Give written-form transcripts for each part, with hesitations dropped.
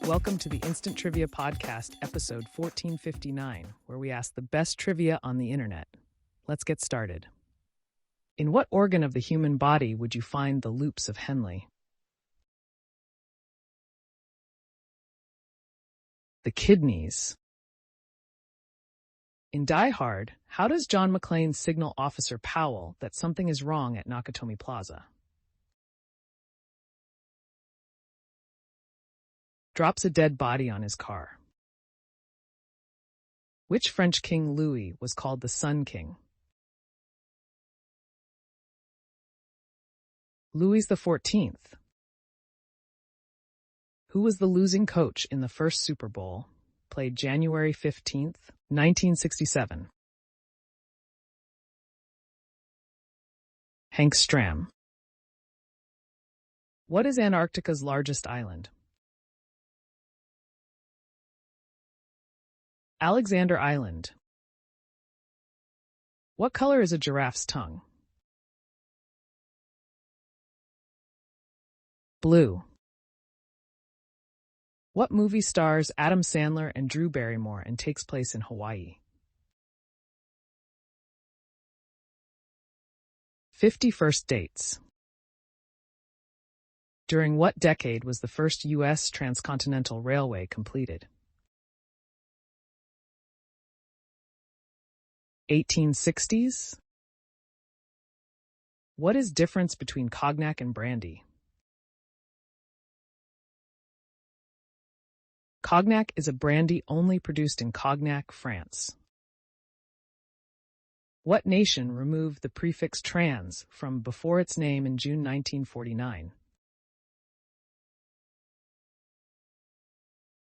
Welcome to the Instant Trivia Podcast, episode 1459, where we ask the best trivia on the internet. Let's get started. In what organ of the human body would you find the loops of Henle? The kidneys. In Die Hard, how does John McClane signal Officer Powell that something is wrong at Nakatomi Plaza? Drops a dead body on his car. Which French King Louis was called the Sun King? Louis XIV. Who was the losing coach in the first Super Bowl, played January 15th, 1967? Hank Stram. What is Antarctica's largest island? Alexander Island. What color is a giraffe's tongue? Blue. What movie stars Adam Sandler and Drew Barrymore and takes place in Hawaii? 50 First Dates. During what decade was the first U.S. transcontinental railway completed? 1860s? What is difference between cognac and brandy? Cognac is a brandy only produced in Cognac, France. What nation removed the prefix trans from before its name in June 1949?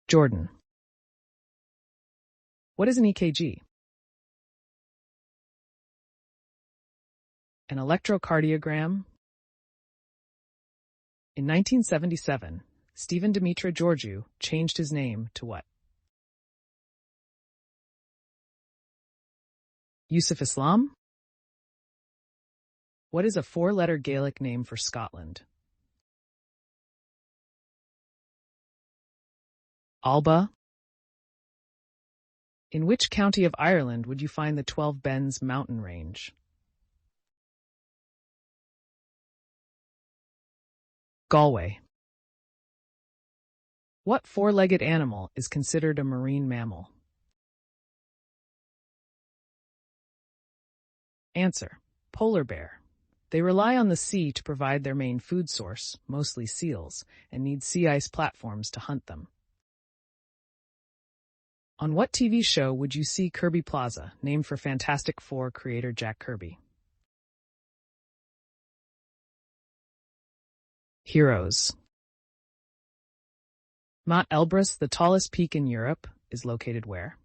Jordan. What is an EKG? An electrocardiogram? In 1977, Stephen Dimitra Georgiou changed his name to what? Yusuf Islam? What is a four-letter Gaelic name for Scotland? Alba? In which county of Ireland would you find the 12 Bens mountain range? Galway. What four-legged animal is considered a marine mammal? Answer: polar bear. They rely on the sea to provide their main food source, mostly seals, and need sea ice platforms to hunt them. On what TV show would you see Kirby Plaza, named for Fantastic Four creator Jack Kirby? Heroes. Mount Elbrus, the tallest peak in Europe, is located where?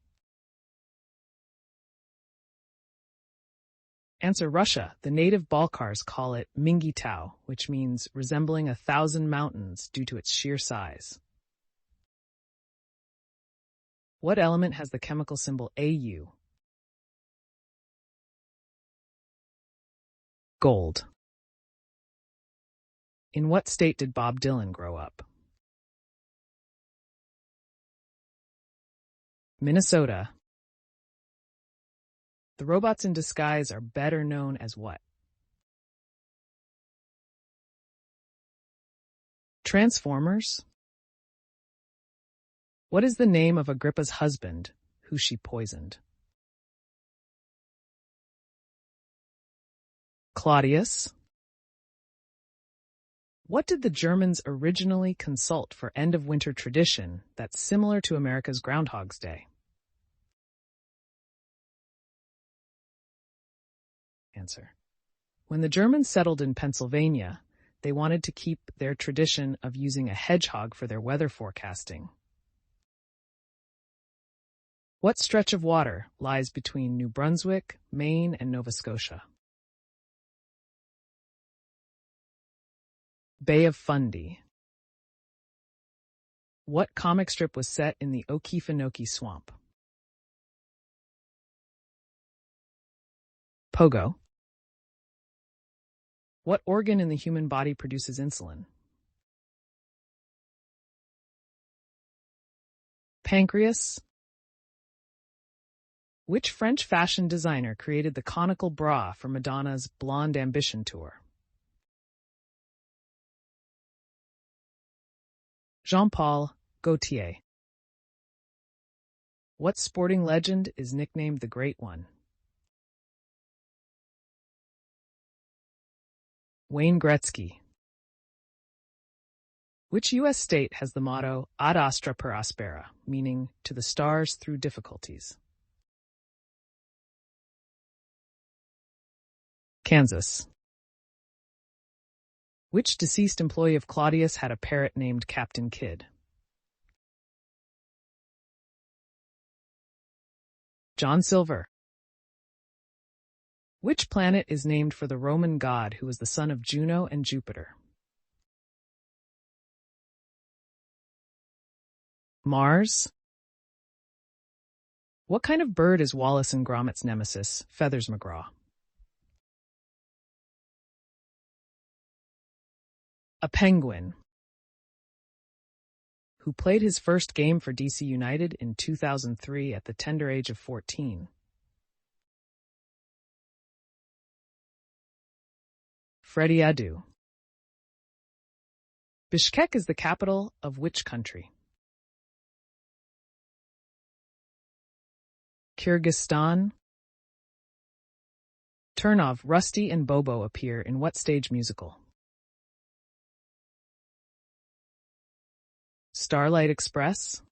Answer: Russia. The native Balkars call it Mingi Tau, which means resembling 1,000 mountains due to its sheer size. What element has the chemical symbol Au? Gold. In what state did Bob Dylan grow up? Minnesota. The robots in disguise are better known as what? Transformers. What is the name of Agrippa's husband, who she poisoned? Claudius. What did the Germans originally consult for end-of-winter tradition that's similar to America's Groundhog's Day? Answer: when the Germans settled in Pennsylvania, they wanted to keep their tradition of using a hedgehog for their weather forecasting. What stretch of water lies between New Brunswick, Maine, and Nova Scotia? Bay of Fundy. What comic strip was set in the Okefenokee Swamp? Pogo. What organ in the human body produces insulin? pancreas? Which French fashion designer created the conical bra for Madonna's Blonde Ambition tour? Jean-Paul Gaultier. What sporting legend is nicknamed the Great One? Wayne Gretzky. Which U.S. state has the motto Ad Astra per Aspera, meaning to the stars through difficulties? Kansas. Which deceased employee of Claudius had a parrot named Captain Kidd? John Silver. Which planet is named for the Roman god who was the son of Juno and Jupiter? Mars. What kind of bird is Wallace and Gromit's nemesis, Feathers McGraw? A penguin. Who played his first game for DC United in 2003 at the tender age of 14? Freddie Adu. Bishkek is the capital of which country? Kyrgyzstan. Turnov, Rusty, and Bobo appear in what stage musical? Starlight Express.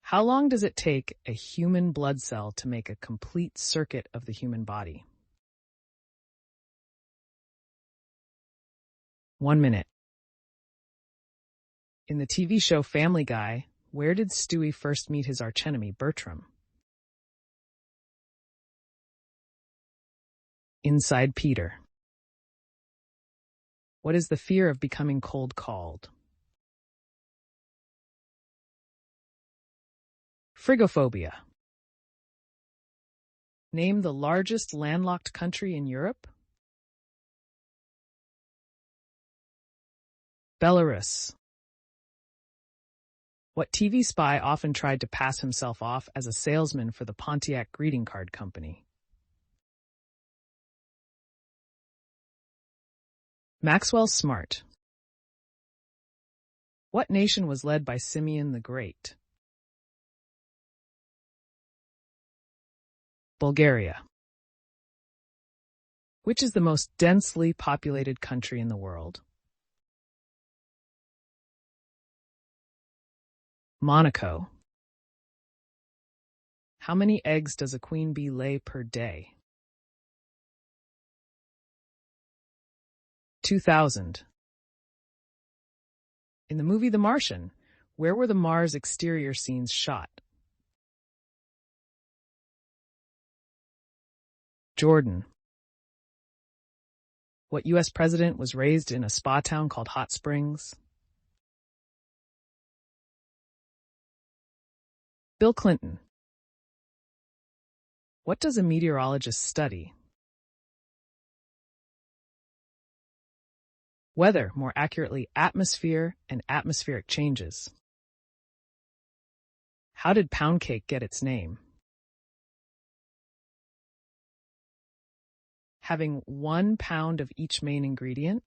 How long does it take a human blood cell to make a complete circuit of the human body? 1 minute. In the TV show Family Guy, where did Stewie first meet his archenemy Bertram? Inside Peter. What is the fear of becoming cold-called? Frigophobia. Name the largest landlocked country in Europe. Belarus. What TV spy often tried to pass himself off as a salesman for the Pontiac greeting card company? Maxwell Smart. What nation was led by Simeon the Great? Bulgaria. Which is the most densely populated country in the world? Monaco. How many eggs does a queen bee lay per day? 2,000. In the movie The Martian, where were the Mars exterior scenes shot? Jordan. What U.S. president was raised in a spa town called Hot Springs? Bill Clinton. What does a meteorologist study? Weather, more accurately, atmosphere and atmospheric changes. How did pound cake get its name? Having 1 pound of each main ingredient?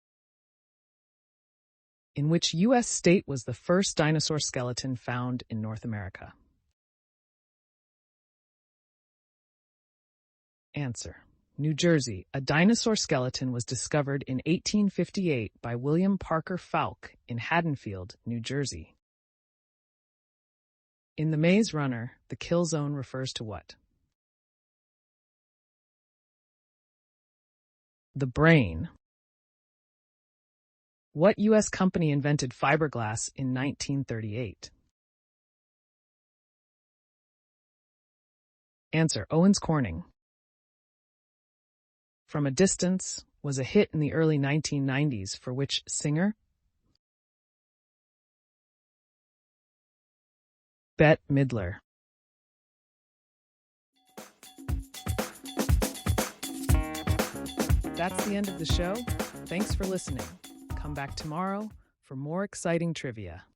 In which U.S. state was the first dinosaur skeleton found in North America? Answer. New Jersey. A dinosaur skeleton was discovered in 1858 by William Parker Falk in Haddonfield, New Jersey. In The Maze Runner, the kill zone refers to what? The brain. What U.S. company invented fiberglass in 1938? Answer. Owens Corning. From a Distance was a hit in the early 1990s for which singer? Bette Midler. That's the end of the show. Thanks for listening. Come back tomorrow for more exciting trivia.